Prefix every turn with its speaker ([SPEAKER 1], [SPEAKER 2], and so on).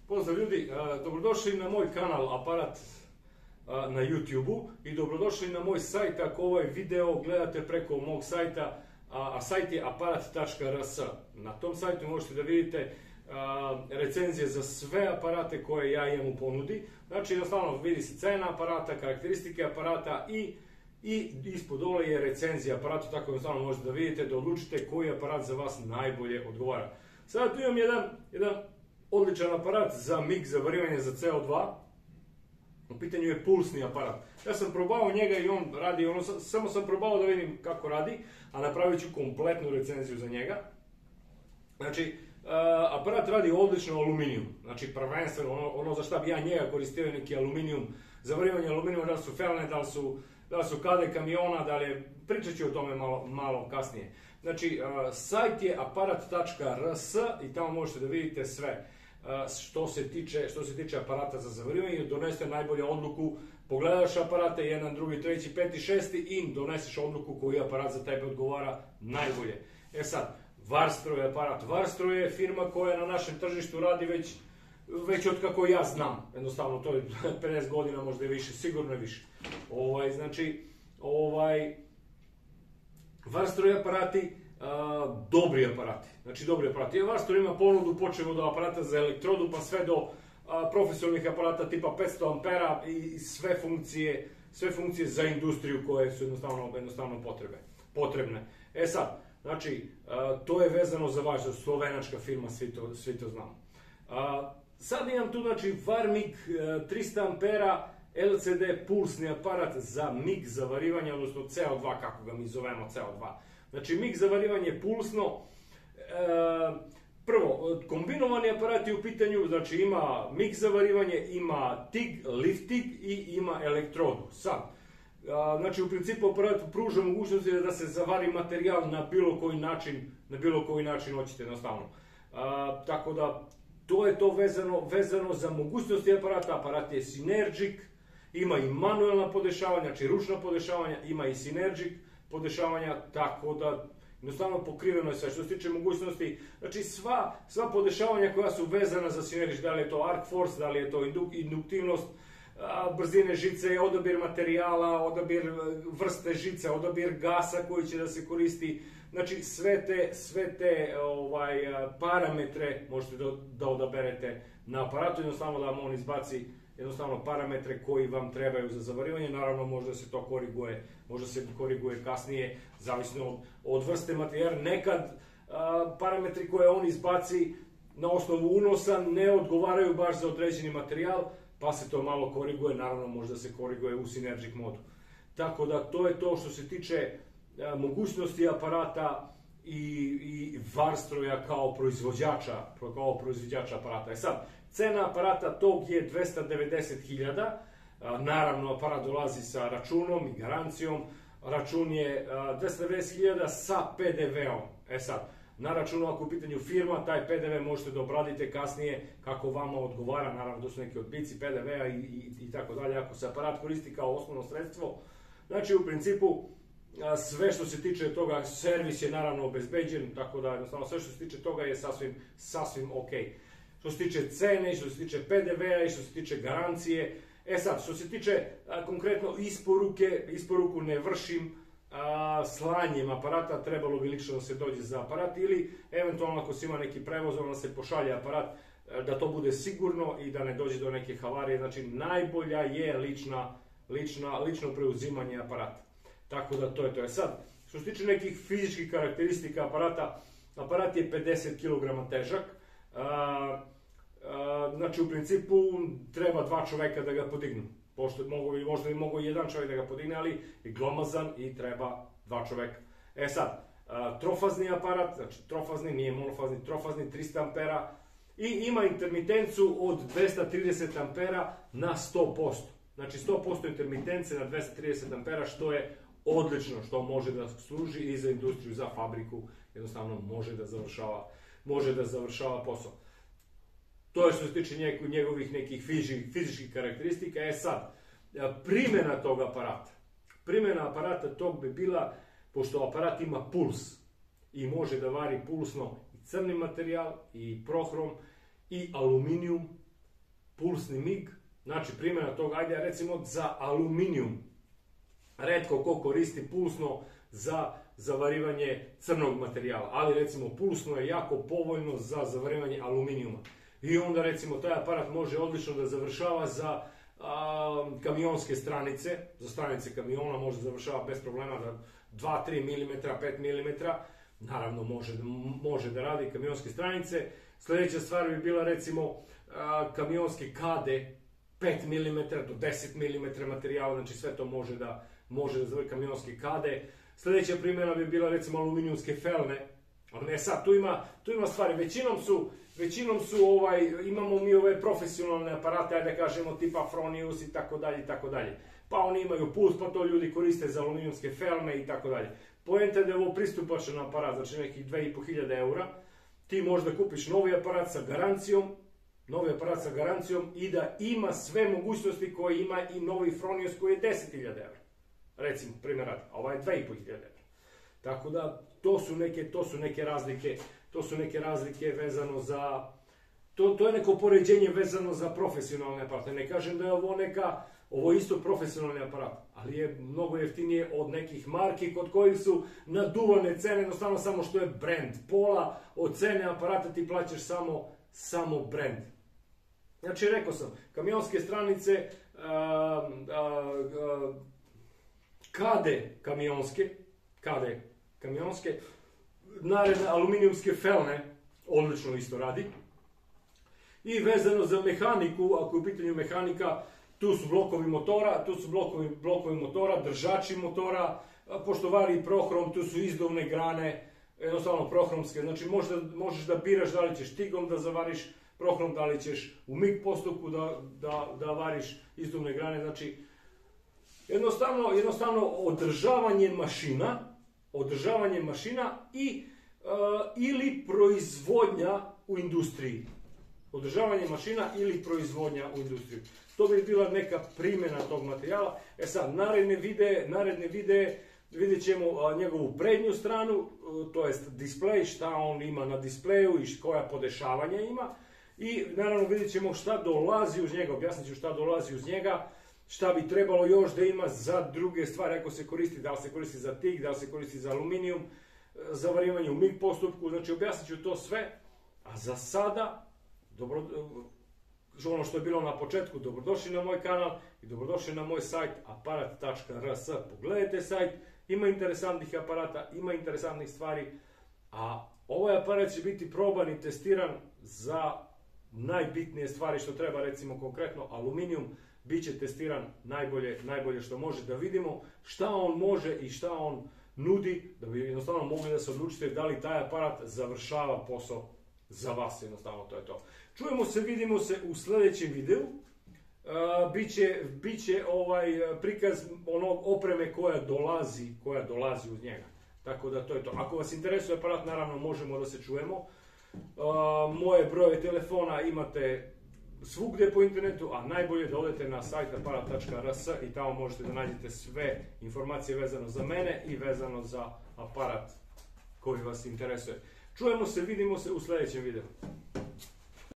[SPEAKER 1] Pozdrav ljudi, dobrodošli na moj kanal Aparat na YouTube-u i dobrodošli na moj sajt ako ovaj video gledate preko mog sajta, a sajt je aparat.rs. Na tom sajtu možete da vidite recenzije za sve aparate koje ja imam u ponudi. Znači jednostavno vidi se cena aparata, karakteristike aparata i ispod dole je recenzija aparata, tako jednostavno možete da vidite, da odlučite koji aparat za vas najbolje odgovara. Sada tu imam jedan odličan aparat za mix, za varivanje za CO2. U pitanju je pulsni aparat. Ja sam probao njega i on radi, samo sam probao da vidim kako radi, a napravit ću kompletnu recenziju za njega. Znači, aparat radi odlično aluminijum, znači prvenstveno ono za šta bi ja njega koristio neki aluminijum, za varivanje aluminijuma, da li su felne, da li su kade kamiona, da li je, pričat ću o tome malo kasnije. Znači, sajt je aparat.rs i tamo možete da vidite sve što se tiče aparata za zavarivanje i donesete najbolju odluku, pogledaš aparate, 1, 2, 3, 5, 6 i doneseš odluku koji aparat za tebe odgovara najbolje. E sad, Varstro je aparat. Varstro je firma koja na našem tržištu radi već od kako ja znam. Jednostavno, to je 50 godina, možda i više, sigurno je više. Varstro je aparati, dobri aparati. Znači, dobri aparati. Varstro ima ponudu, počevo od aparata za elektrodu, pa sve do profesionalnih aparata tipa 500 ampera i sve funkcije za industriju koje su jednostavno potrebne. E sad, znači, to je vezano za vašu slovenačka firma, svi to znamo. Sad imam tu, znači, Varmig 300 ampera LCD pulsni aparat za mix za varivanje, odnosno CO2, kako ga mi zovemo, CO2. Znači, mix za varivanje pulsno. Prvo, kombinovani aparat je u pitanju, znači ima mix za varivanje, ima TIG, lift TIG i ima elektrodu. Sad, znači, u principu aparat pruža mogućnosti da se zavari materijal na bilo koji način hoćete, jednostavno. Tako da, to je to vezano za mogućnosti aparata. Aparat je Synergic, ima i manuelna podešavanja, znači ručna podešavanja, ima i Synergic podešavanja, tako da jednostavno pokriveno je sve. Što se tiče mogućnosti, znači sva podešavanja koja su vezana za Synergic, da li je to arc force, da li je to induktivnost, brzine žice, odabir materijala, odabir vrste žice, odabir gasa koji će da se koristi, znači sve te parametre možete da odaberete na aparatu, jednostavno da vam on izbaci jednostavno parametre koji vam trebaju za zavarivanje. Naravno, možda se to koriguje kasnije, zavisno od vrste materijala. Nekad parametri koje on izbaci na osnovu unosa ne odgovaraju baš za određeni materijal, pa se to malo koriguje, naravno možda se koriguje u Synergic modu. Tako da to je to što se tiče mogućnosti aparata i Varstroja kao proizvođača aparata. E sad, cena aparata tog je 290.000, naravno aparat dolazi sa računom i garancijom, račun je 290.000 sa PDV-om. E sad, na računu ako u pitanju firma, taj PDV možete da obradite kasnije kako vama odgovara, naravno to su neki odbici PDV-a i tako dalje, ako se aparat koristi kao osnovno sredstvo. Znači, u principu, sve što se tiče toga, servis je naravno obezbeđen, tako da jednostavno sve što se tiče toga je sasvim ok. Što se tiče cene, što se tiče PDV-a i što se tiče garancije. E sad, što se tiče konkretno isporuku ne vršim slanjem aparata, trebalo bi lično da se dođe za aparat ili eventualno ako se ima neki prevoz, onda se pošalje aparat da to bude sigurno i da ne dođe do neke havarije. Znači, najbolja je lično preuzimanje aparata. Tako da to je to. Sad, što se tiče nekih fizičkih karakteristika aparata, aparat je 50 kg težak. Znači, u principu treba 2 čoveka da ga podignu. Možda bi mogao 1 čovjek da ga podigne, ali je glomazan i treba 2 čoveka. E sad, trofazni aparat, znači trofazni, nije monofazni, trofazni, 300 ampera i ima intermitencu od 230 ampera na 100%. Znači 100% intermitence na 230 ampera, što je odlično, što može da služi i za industriju, za fabriku, jednostavno može da završava posao. To je što se tiče njegovih nekih fizičkih karakteristika. E sad, primjena tog aparata. Primjena aparata tog bi bila, pošto aparat ima puls i može da vari pulsno i crni materijal, i prohrom, i aluminijum, pulsni mig, znači primjena toga, ajde recimo za aluminijum. Retko ko koristi pulsno za zavarivanje crnog materijala, ali recimo pulsno je jako povoljno za zavarivanje aluminijuma. I onda recimo taj aparat može odlično da završava za kamionske stranice, za stranice kamiona može završava bez problema da 2-3 mm, 5 mm, naravno može da radi kamionske stranice. Sljedeća stvar bi bila recimo kamionske kade 5 mm do 10 mm materijala, znači sve to može da završi kamionske kade. Sljedeća primjena bi bila recimo aluminijumske felne. Ne sad, tu ima stvari, većinom su imamo mi ove profesionalne aparate, ajde da kažemo tipa Fronius i tako dalje. Pa oni imaju puls, pa to ljudi koriste za aluminijumske felne i tako dalje. Poenta je da je ovo pristupačan aparat, znači nekih 2500 eura. Ti možda kupiš novi aparat sa garancijom i da ima sve mogućnosti koje ima i novi Fronius koji je 10.000 eura. Recimo, primjer radi, a ovaj je 2500 eura. Tako da, to su neke razlike vezano za... To je neko poređenje vezano za profesionalne aparate. Ne kažem da je ovo isto profesionalni aparat, ali je mnogo jeftinije od nekih marki kod kojih su naduvane cene, jednostavno samo što je brand. Pola od cene aparata ti plaćaš samo brand. Znači, rekao sam, kamionske stranice, kade kamionske, naredne aluminijumske felne, odlično isto radi. I vezano za mehaniku, ako je u pitanju mehanika, tu su blokovi motora, držači motora, pošto vari prohrom, tu su izduvne grane, jednostavno prohromske, znači možeš da biraš da li ćeš tigom da zavariš prohrom, da li ćeš u MIG postupku da variš izduvne grane, znači jednostavno održavanje mašina ili proizvodnja u industriji. Održavanje mašina ili proizvodnja u industriji. To bi bila neka primjena tog materijala. Sad, naredne videe vidjet ćemo njegovu prednju stranu, to jest display, šta on ima na displeju i koja podešavanja ima. I naravno vidjet ćemo šta dolazi uz njega, objasnit ću šta dolazi uz njega, šta bi trebalo još da ima za druge stvari, ako se koristi, da li se koristi za TIG, da li se koristi za aluminijum, za varivanje u MIG postupku, znači objasnit ću to sve, a za sada, ono što je bilo na početku, dobrodošli na moj kanal i dobrodošli na moj sajt aparat.rs. Pogledajte sajt, ima interesantnih aparata, ima interesantnih stvari, a ovaj aparat će biti proban i testiran za najbitnije stvari što treba, recimo konkretno aluminijum, bit će testiran najbolje što može, da vidimo šta on može i šta on nudi, da bi jednostavno mogli da se odlučite da li taj aparat završava posao za vas, jednostavno to je to. Čujemo se, vidimo se u sljedećem videu. Biće prikaz onog opreme koja dolazi uz njega. Tako da to je to. Ako vas interesuje aparat, naravno možemo da se čujemo. Moje brojeve telefona imate svugdje po internetu, a najbolje da odete na sajt aparat.rs i tamo možete da nađete sve informacije vezano za mene i vezano za aparat koji vas interesuje. Čujemo se, vidimo se u sljedećem videu.